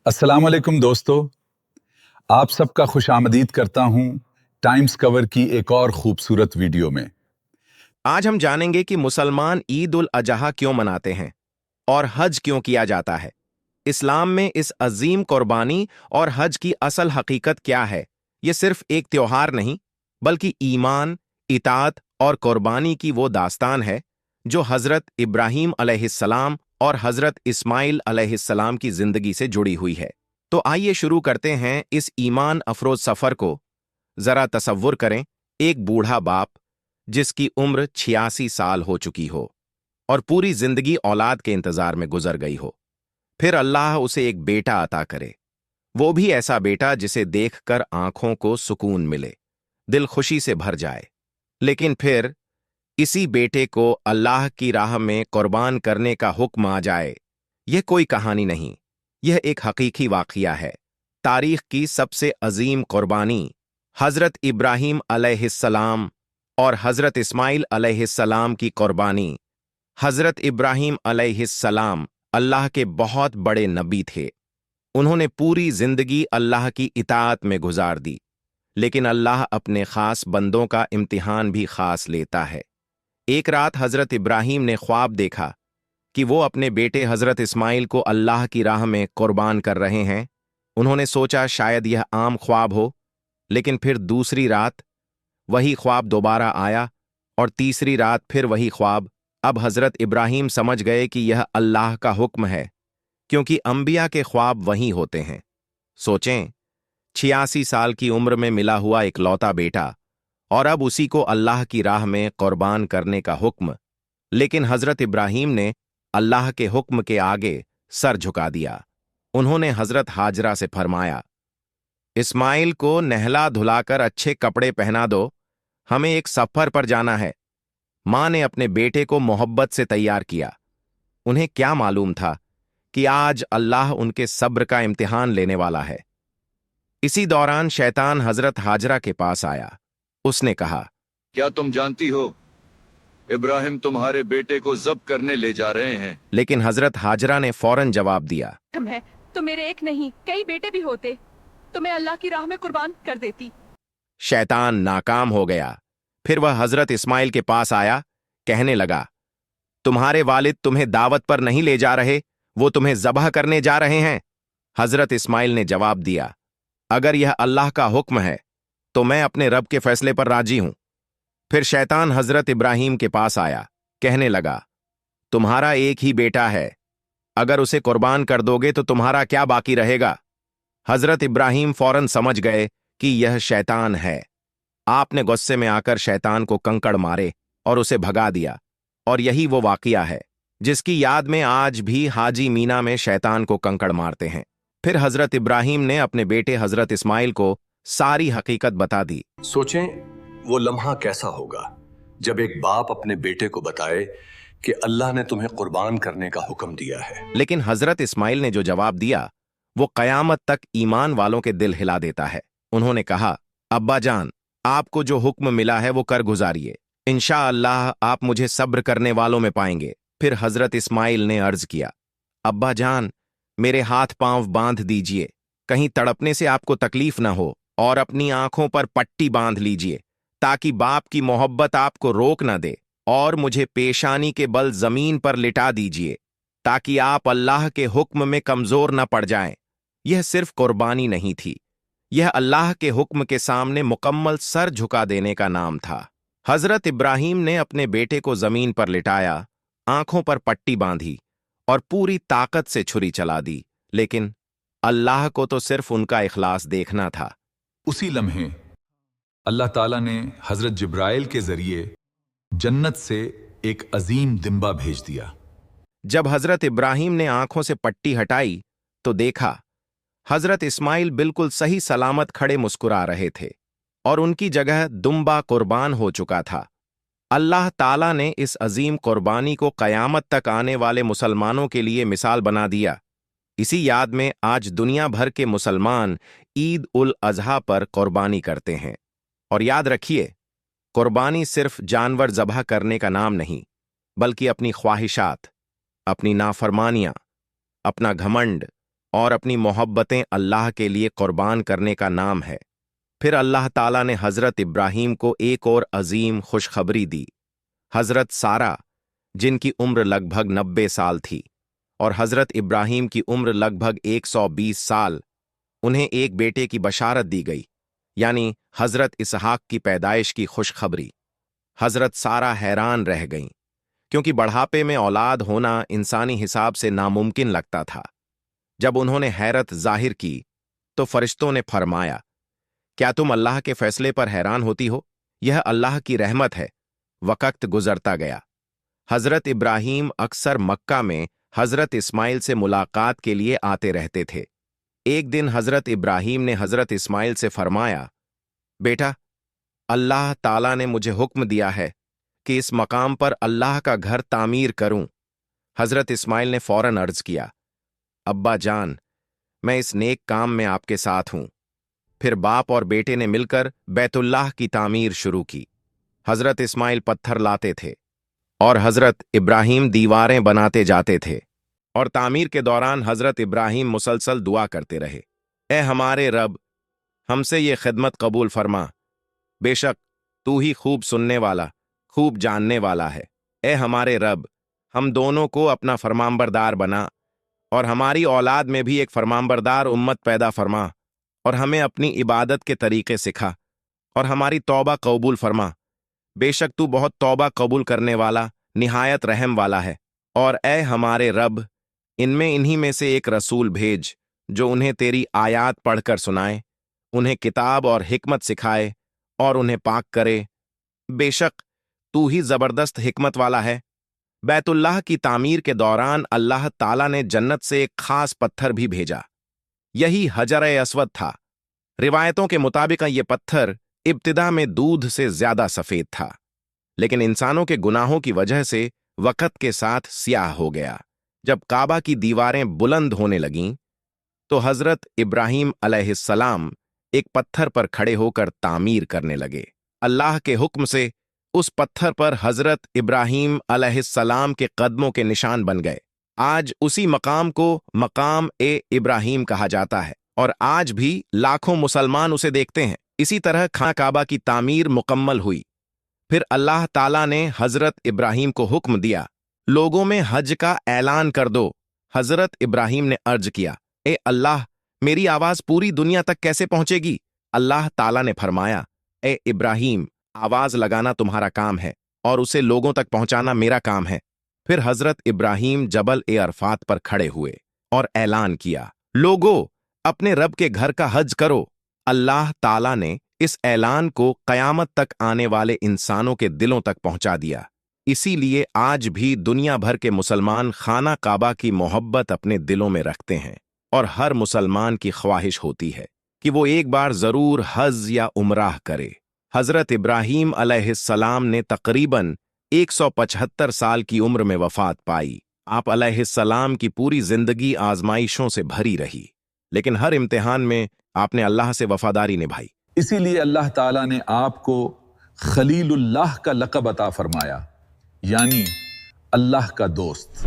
अस्सलाम वालेकुम दोस्तों, आप सबका खुश आमदीद करता हूं टाइम्स कवर की एक और खूबसूरत वीडियो में। आज हम जानेंगे कि मुसलमान ईद उल अजहा क्यों मनाते हैं और हज क्यों किया जाता है। इस्लाम में इस अजीम कुर्बानी और हज की असल हकीकत क्या है। ये सिर्फ एक त्योहार नहीं, बल्कि ईमान, इताअत और कुर्बानी की वो दास्तान है जो हज़रत इब्राहीम अलैहिस्सलाम और हज़रत इस्माइल अलैहिस्सलाम की ज़िंदगी से जुड़ी हुई है। तो आइए शुरू करते हैं इस ईमान अफरोज सफ़र को। ज़रा तसव्वुर करें, एक बूढ़ा बाप जिसकी उम्र 86 साल हो चुकी हो और पूरी जिंदगी औलाद के इंतजार में गुजर गई हो। फिर अल्लाह उसे एक बेटा अता करे, वो भी ऐसा बेटा जिसे देखकर आंखों को सुकून मिले, दिल खुशी से भर जाए। लेकिन फिर इसी बेटे को अल्लाह की राह में कुर्बान करने का हुक्म आ जाए। यह कोई कहानी नहीं, यह एक हकीकी वाक़या है। तारीख की सबसे अजीम कुर्बानी हज़रत इब्राहीम अलैहिस्सलाम और हज़रत इस्माइल अलैहिस्सलाम की कुर्बानी। हज़रत इब्राहीम अलैहिस्सलाम अल्लाह के बहुत बड़े नबी थे। उन्होंने पूरी जिंदगी अल्लाह की इताअत में गुजार दी, लेकिन अल्लाह अपने ख़ास बंदों का इम्तिहान भी ख़ास लेता है। एक रात हज़रत इब्राहीम ने ख्वाब देखा कि वो अपने बेटे हज़रत इस्माइल को अल्लाह की राह में कुर्बान कर रहे हैं। उन्होंने सोचा शायद यह आम ख्वाब हो, लेकिन फिर दूसरी रात वही ख्वाब दोबारा आया और तीसरी रात फिर वही ख्वाब। अब हज़रत इब्राहीम समझ गए कि यह अल्लाह का हुक्म है, क्योंकि अंबिया के ख्वाब वही होते हैं। सोचें, 86 साल की उम्र में मिला हुआ इकलौता बेटा, और अब उसी को अल्लाह की राह में कुर्बान करने का हुक्म। लेकिन हज़रत इब्राहीम ने अल्लाह के हुक्म के आगे सर झुका दिया। उन्होंने हज़रत हाजरा से फरमाया, इस्माइल को नहला धुलाकर अच्छे कपड़े पहना दो, हमें एक सफर पर जाना है। मां ने अपने बेटे को मोहब्बत से तैयार किया। उन्हें क्या मालूम था कि आज अल्लाह उनके सब्र का इम्तिहान लेने वाला है। इसी दौरान शैतान हज़रत हाजरा के पास आया। उसने कहा, क्या तुम जानती हो इब्राहिम तुम्हारे बेटे को ज़ब्त करने ले जा रहे हैं? लेकिन हज़रत हाजरा ने फौरन जवाब दिया, है तो मेरे एक नहीं कई बेटे भी होते तो मैं अल्लाह की राह में कुर्बान कर देती। शैतान नाकाम हो गया। फिर वह हज़रत इस्माइल के पास आया, कहने लगा, तुम्हारे वालिद तुम्हें दावत पर नहीं ले जा रहे, वो तुम्हें ज़बह करने जा रहे हैं। हज़रत इस्माइल ने जवाब दिया, अगर यह अल्लाह का हुक्म है तो मैं अपने रब के फैसले पर राजी हूं। फिर शैतान हज़रत इब्राहीम के पास आया, कहने लगा, तुम्हारा एक ही बेटा है, अगर उसे कुर्बान कर दोगे तो तुम्हारा क्या बाकी रहेगा। हज़रत इब्राहीम फौरन समझ गए कि यह शैतान है। आपने गुस्से में आकर शैतान को कंकड़ मारे और उसे भगा दिया। और यही वो वाक़या है जिसकी याद में आज भी हाजी मीना में शैतान को कंकड़ मारते हैं। फिर हज़रत इब्राहीम ने अपने बेटे हज़रत इस्माइल को सारी हकीकत बता दी। सोचें वो लम्हा कैसा होगा जब एक बाप अपने बेटे को बताए कि अल्लाह ने तुम्हें कुर्बान करने का हुक्म दिया है। लेकिन हज़रत इस्माइल ने जो जवाब दिया वो क़यामत तक ईमान वालों के दिल हिला देता है। उन्होंने कहा, अब्बा जान, आपको जो हुक्म मिला है वो कर गुजारिए, इंशाअल्लाह आप मुझे सब्र करने वालों में पाएंगे। फिर हज़रत इस्माइल ने अर्ज किया, अब्बा जान, मेरे हाथ पांव बांध दीजिए, कहीं तड़पने से आपको तकलीफ ना हो, और अपनी आंखों पर पट्टी बांध लीजिए ताकि बाप की मोहब्बत आपको रोक न दे, और मुझे पेशानी के बल जमीन पर लिटा दीजिए ताकि आप अल्लाह के हुक्म में कमजोर न पड़ जाएं। यह सिर्फ कुर्बानी नहीं थी, यह अल्लाह के हुक्म के सामने मुकम्मल सर झुका देने का नाम था। हज़रत इब्राहीम ने अपने बेटे को जमीन पर लिटाया, आंखों पर पट्टी बांधी और पूरी ताकत से छुरी चला दी, लेकिन अल्लाह को तो सिर्फ उनका इखलास देखना था। उसी लम्हे अल्लाह ताला ने हज़रत जिब्राइल के जरिए जन्नत से एक अजीम दिम्बा भेज दिया। जब हज़रत इब्राहीम ने आंखों से पट्टी हटाई तो देखा हज़रत इस्माइल बिल्कुल सही सलामत खड़े मुस्कुरा रहे थे और उनकी जगह दुम्बा कुर्बान हो चुका था। अल्लाह ताला ने इस अजीम कुर्बानी को क़यामत तक आने वाले मुसलमानों के लिए मिसाल बना दिया। इसी याद में आज दुनिया भर के मुसलमान ईद उल अजहा पर कुर्बानी करते हैं। और याद रखिए, कुर्बानी सिर्फ जानवर ज़बह करने का नाम नहीं, बल्कि अपनी ख्वाहिशात, अपनी नाफरमानियां, अपना घमंड اور اپنی محبتیں اللہ کے لیے قربان کرنے کا نام ہے۔ پھر اللہ تعالیٰ نے حضرت ابراہیم کو ایک اور عظیم خوشخبری دی۔ حضرت سارہ، جن کی عمر لگ بھگ 90 سال تھی، اور حضرت ابراہیم کی عمر لگ بھگ 120 سال، انہیں ایک بیٹے کی بشارت دی گئی، یعنی حضرت اسحاق کی پیدائش کی خوشخبری۔ حضرت سارہ حیران رہ گئیں، کیونکہ بڑھاپے میں اولاد ہونا انسانی حساب سے ناممکن لگتا تھا۔ جب انہوں نے حیرت ظاہر کی تو فرشتوں نے فرمایا، کیا تم اللہ کے فیصلے پر حیران ہوتی ہو؟ یہ اللہ کی رحمت ہے۔ وقت گزرتا گیا۔ حضرت ابراہیم اکثر مکہ میں حضرت اسماعیل سے ملاقات کے لیے آتے رہتے تھے۔ ایک دن حضرت ابراہیم نے حضرت اسماعیل سے فرمایا، بیٹا، اللہ تعالیٰ نے مجھے حکم دیا ہے کہ اس مقام پر اللہ کا گھر تعمیر کروں۔ حضرت اسماعیل نے فوراً عرض کیا، ابا جان، میں اس نیک کام میں آپ کے ساتھ ہوں۔ پھر باپ اور بیٹے نے مل کر بیت اللہ کی تعمیر شروع کی۔ حضرت اسماعیل پتھر لاتے تھے اور حضرت ابراہیم دیواریں بناتے جاتے تھے، اور تعمیر کے دوران حضرت ابراہیم مسلسل دعا کرتے رہے، اے ہمارے رب، ہم سے یہ خدمت قبول فرما، بے شک تو ہی خوب سننے والا، خوب جاننے والا ہے۔ اے ہمارے رب، ہم دونوں کو اپنا فرمانبردار بنا، اور ہماری اولاد میں بھی ایک فرمانبردار امت پیدا فرما، اور ہمیں اپنی عبادت کے طریقے سکھا، اور ہماری توبہ قبول فرما، بے شک تو بہت توبہ قبول کرنے والا، نہایت رحم والا ہے۔ اور اے ہمارے رب، انہی میں سے ایک رسول بھیج جو انہیں تیری آیات پڑھ کر سنائے، انہیں کتاب اور حکمت سکھائے، اور انہیں پاک کرے، بے شک تو ہی زبردست حکمت والا ہے۔ بیت اللہ کی تعمیر کے دوران اللہ تعالیٰ نے جنت سے ایک خاص پتھر بھی بھیجا، یہی حجر اسود تھا۔ روایتوں کے مطابق یہ پتھر ابتدا میں دودھ سے زیادہ سفید تھا، لیکن انسانوں کے گناہوں کی وجہ سے وقت کے ساتھ سیاہ ہو گیا۔ جب کعبہ کی دیواریں بلند ہونے لگیں تو حضرت ابراہیم علیہ السلام ایک پتھر پر کھڑے ہو کر تعمیر کرنے لگے۔ اللہ کے حکم سے اس پتھر پر حضرت ابراہیم علیہ السلام کے قدموں کے نشان بن گئے۔ آج اسی مقام کو مقام ابراہیم کہا جاتا ہے، اور آج بھی لاکھوں مسلمان اسے دیکھتے ہیں۔ اسی طرح خانہ کعبہ کی تعمیر مکمل ہوئی۔ پھر اللہ تعالیٰ نے حضرت ابراہیم کو حکم دیا، لوگوں میں حج کا اعلان کر دو۔ حضرت ابراہیم نے عرض کیا، اے اللہ، میری آواز پوری دنیا تک کیسے پہنچے گی؟ اللہ تعالیٰ نے فرمایا، اے ابراہیم، آواز لگانا تمہارا کام ہے، اور اسے لوگوں تک پہنچانا میرا کام ہے۔ پھر حضرت ابراہیم جبل عرفات پر کھڑے ہوئے اور اعلان کیا، لوگو، اپنے رب کے گھر کا حج کرو۔ اللہ تعالیٰ نے اس اعلان کو قیامت تک آنے والے انسانوں کے دلوں تک پہنچا دیا۔ اسی لیے آج بھی دنیا بھر کے مسلمان خانہ کعبہ کی محبت اپنے دلوں میں رکھتے ہیں، اور ہر مسلمان کی خواہش ہوتی ہے کہ وہ ایک بار ضرور حج یا عمرہ کرے۔ حضرت ابراہیم علیہ السلام نے تقریباً 175 سال کی عمر میں وفات پائی۔ آپ علیہ السلام کی پوری زندگی آزمائشوں سے بھری رہی، لیکن ہر امتحان میں آپ نے اللہ سے وفاداری نبھائی۔ اسی لیے اللہ تعالیٰ نے آپ کو خلیل اللہ کا لقب عطا فرمایا، یعنی اللہ کا دوست۔